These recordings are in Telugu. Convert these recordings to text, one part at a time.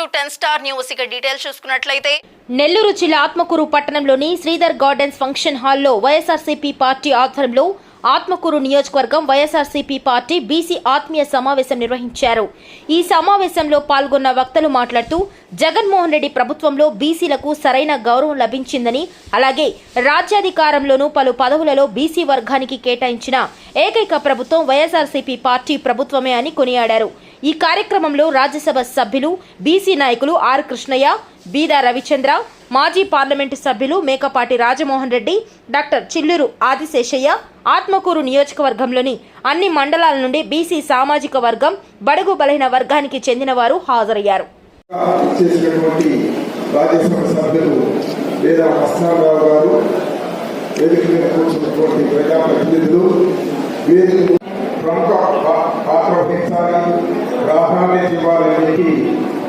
10 Star News ఇక డీటెయిల్స్ చూసుకున్నట్లయితే నెల్లూరు జిల్లా ఆత్మకూరు పట్టణంలోని శ్రీధర్ గార్డెన్స్ ఫంక్షన్ హాల్లో వైఎస్ఆర్సీపీ పార్టీ ఆధ్వర్యంలో ఆత్మకూరు నియోజకవర్గం వైఎస్ఆర్సీపీ పార్టీ బీసీ ఆత్మీయ సమావేశం నిర్వహించారు. ఈ సమావేశంలో పాల్గొన్న వక్తలు మాట్లాడుతూ జగన్మోహన్ రెడ్డి ప్రభుత్వంలో బీసీలకు సరైన గౌరవం లభించిందని, అలాగే రాజ్యాధికారంలోనూ పలు పదవులలో బీసీ వర్గానికి కేటాయించిన ఏకైక ప్రభుత్వం వైఎస్ఆర్సీపీ పార్టీ ప్రభుత్వమే అని కొనియాడారు. ఈ కార్యక్రమంలో రాజ్యసభ సభ్యులు బీసీ నాయకులు ఆర్ కృష్ణయ్య, బీదా రవిచంద్ర, మాజీ పార్లమెంటు సభ్యులు మేకపాటి రాజమోహన్ రెడ్డి, డాక్టర్ చిల్లూరు ఆదిశేషయ్య, ఆత్మకూరు నియోజకవర్గంలోని అన్ని మండలాల నుండి బీసీ సామాజిక వర్గం, బడుగు బలహీన వర్గానికి చెందిన వారు హాజరయ్యారు.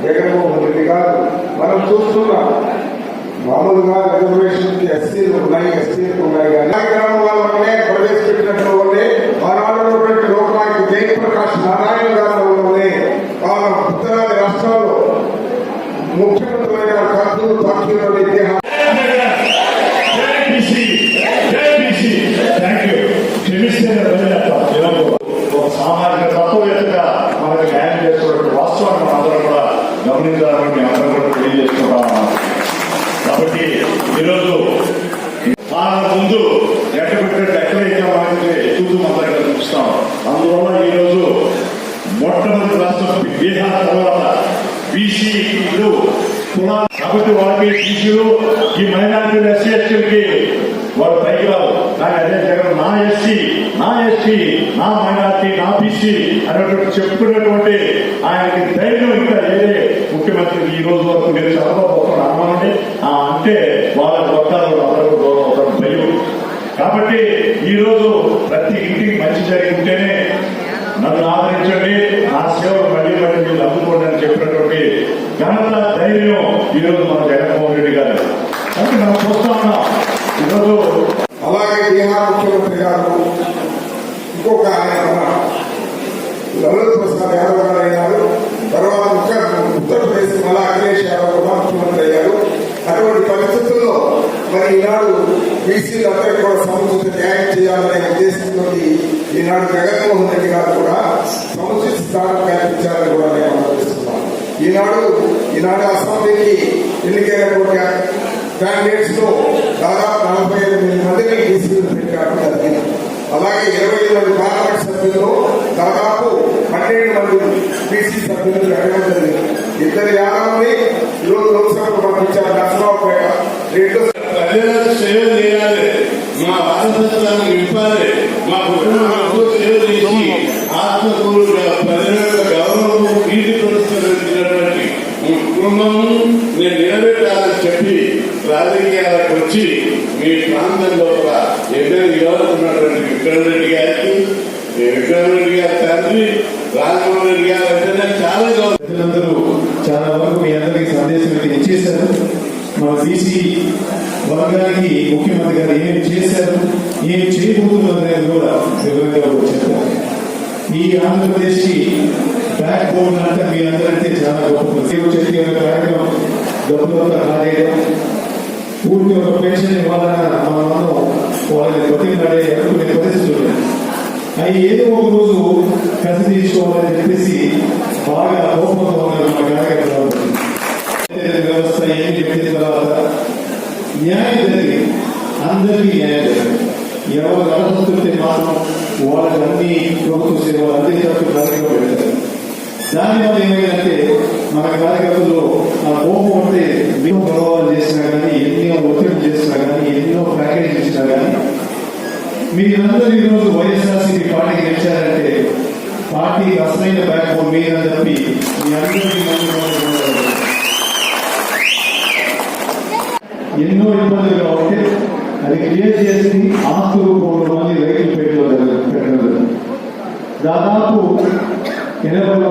జగన్మోహన్ రెడ్డి గారు మనం చూస్తున్నాం. మామూలుగా రిజర్వేషన్ ఎస్సీలు ఉన్నాయి, ఎస్టీలు ఉన్నాయి, కానీ గ్రామం వాళ్ళనే ప్రవేశపెట్టినట్లు వల్లే ఆనాడు లోకనాయకు జయప్రకాష్ నారాయణ గారు వల్లనే ఉత్తరాది రాష్ట్రాల్లో ముఖ్యమంత్రులైన ఖర్చు పార్టీలో ఇతిహాసం సామాజిక తత్వవేత్తగా మనకు న్యాయం చేస్తున్న వాస్తవాన్ని మనందరం కూడా గమనించాలని అందరం కూడా తెలియజేసుకుంటాం. కాబట్టి ఈరోజు ముందు ఎక్కడైతే మనకి చూస్తూ అందరికీ చూస్తాం. అందువల్ల ఈరోజు మొట్టమొదటి రాష్ట్రం బీహార్ తర్వాత బీసీలు కులాలు కాబట్టి వాళ్ళకి బీసీలు ఈ మైనారిటీలు ఎస్సీ ఎస్టీలకి వాళ్ళు పైకి రావు. కానీ అదే జగన్ నా ఎస్సీ నా మైనార్టీ నా బీసీ అనేటువంటి చెప్పుకున్నటువంటి ఆయనకి ధైర్యం ఇంకా ఏదే ముఖ్యమంత్రికి ఈ రోజు వరకు నేను చదవబోతున్నాను అన్నామండి. అంటే వాళ్ళ వర్గాలు అందరూ గౌరవం భయం. కాబట్టి ఈ రోజు ప్రతి ఇంటికి మంచి జరిగి ఉంటేనే నన్ను ఆదరించండి, నా సేవలు మళ్ళీ మీరు అందుకోండి అని చెప్పినటువంటి ఘనత ధైర్యం ఈరోజు మన జగన్మోహన్ రెడ్డి గారు. అంటే మనం చూస్తా ఉన్నాం ఈరోజు. అలాగే బీహార్ ముఖ్యమంత్రి గారు ఇంకొక లలిత్ ప్రసాద్ యాదవ్ గారు అయ్యారు. తర్వాత ఉత్తరప్రదేశ్ మళ్ళా అఖిలేష్ యాదవ్ కూడా ముఖ్యమంత్రి అయ్యారు. అటువంటి పరిస్థితుల్లో మరి ఈనాడు బీసీలందరికీ కూడా సముచిత న్యాయం చేయాలనే ఉద్దేశంతో ఈనాడు జగన్మోహన్ రెడ్డి గారు కూడా సముచిత స్థానం కల్పించాలని కూడా నేను ఆలోచిస్తున్నాను. ఈనాడు అసెంబ్లీకి ఎన్నికైనటువంటి క్యాండిడేట్స్ లో దాదాపు 45 మందిని బీసీలు పెట్టారు జరిగింది. అలాగే 25 మంది పార్లమెంట్ సభ్యుల్లో దాదాపు 12 మంది బీసీ సభ్యులు పెట్టడం జరిగింది. 2 యాదవ్ని ఈరోజు లోక్సభకు పంపించారు. నర్సరావుపేట ప్రజలకు సేవ చేయాలి, మా వారసత్వాన్ని నింపాలి, మా కుటుంబాలకు సేవ చేసి ఆత్మకూరు ప్రజల గౌరవం కీర్తి ప్రదర్శించినటువంటి కుటుంబము నేను నిలబెట్టాలని చెప్పి రాజకీయాలకు వచ్చి మీ ప్రాంతంలో నిలబడుతున్నటువంటి విక్రమ్ రెడ్డి గారికి, విక్రమ్ రెడ్డి గారి తండ్రి రాజమోహన్ రెడ్డి గారు అంటే చాలా ప్రజలందరూ చాలా వరకు మీ అందరికీ సందేశం అయితే ఇచ్చేశారు. మన బీసీ వర్గానికి ముఖ్యమంత్రి గారు ఏమి చేశారు, ఏమి చేయబోతున్నారు అనేది కూడా వివరంగా చెప్పారు. ఈ ఆంధ్రప్రదేశ్ కి బ్యాక్ బోన్ అంటే మీ అందరంటే చాలా గొప్ప చెట్టు కార్యక్రమం గొప్పగా రాజేయడం, ఊరికి ఒక పెన్షన్ ఇవ్వాలన్న మనం వాళ్ళని బతికినాడే అనుకునే పరిస్థితులు అవి ఏదో ఒక రోజు కసి తీసుకోవాలని చెప్పేసి బాగా కోపంతో ఉన్నారు మా కార్యక్రమాలు. వ్యవస్థ ఏం చెప్పిన తర్వాత న్యాయం జరిగింది, అందరికీ న్యాయం జరిగింది. ఎవరు అర్హతుంటే మాత్రం వాళ్ళకి అన్ని ప్రభుత్వ సేవలు అందేటట్టు కార్యక్రమం పెడతారు. దానివల్ల ఏమైందంటే మన కార్యకర్తలు ఆ కోపం అంటే ఎన్నో గౌరవాలు చేసినా కానీ, ఎన్నో ఒత్తిడి చేసినా కానీ, ఎన్నో ప్యాకేజ్ ఇచ్చినా కానీ మీరందరూ ఈరోజు వైఎస్ఆర్సీపీ పార్టీకి గెలిచారంటే పార్టీ అసలైన బ్యాక్ బోన్ మీరని చెప్పి మీ అందరికీ ఎన్నో ఇబ్బందులుగా ఉంటే అది క్లియర్ చేసి ఆస్తులు 3 మంది రైతులు పెట్టడం దాదాపు 81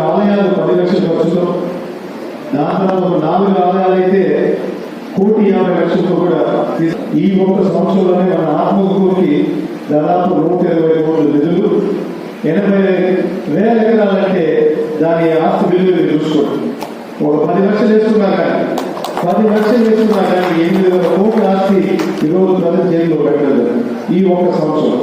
ఆలయాలు 10 లక్షల ఖర్చుతో, దాంట్లో 4 ఆలయాలు అయితే 1,50,00,000 కూడా ఈ ఒక్క సంవత్సరంలోనే మన ఆత్మకూరుకి దాదాపు 120 కోట్ల నిధులు, 80,000 ఎకరాలంటే దాని ఆస్తి విలువ మీరు చూసుకోండి. ఒక 10 లక్షలు వేసుకున్నా కానీ 8,000 కోట్ల ఆస్తి ఈరోజు ప్రజల జైల్లో పెట్టలేదు ఈ ఒక్క సంవత్సరం.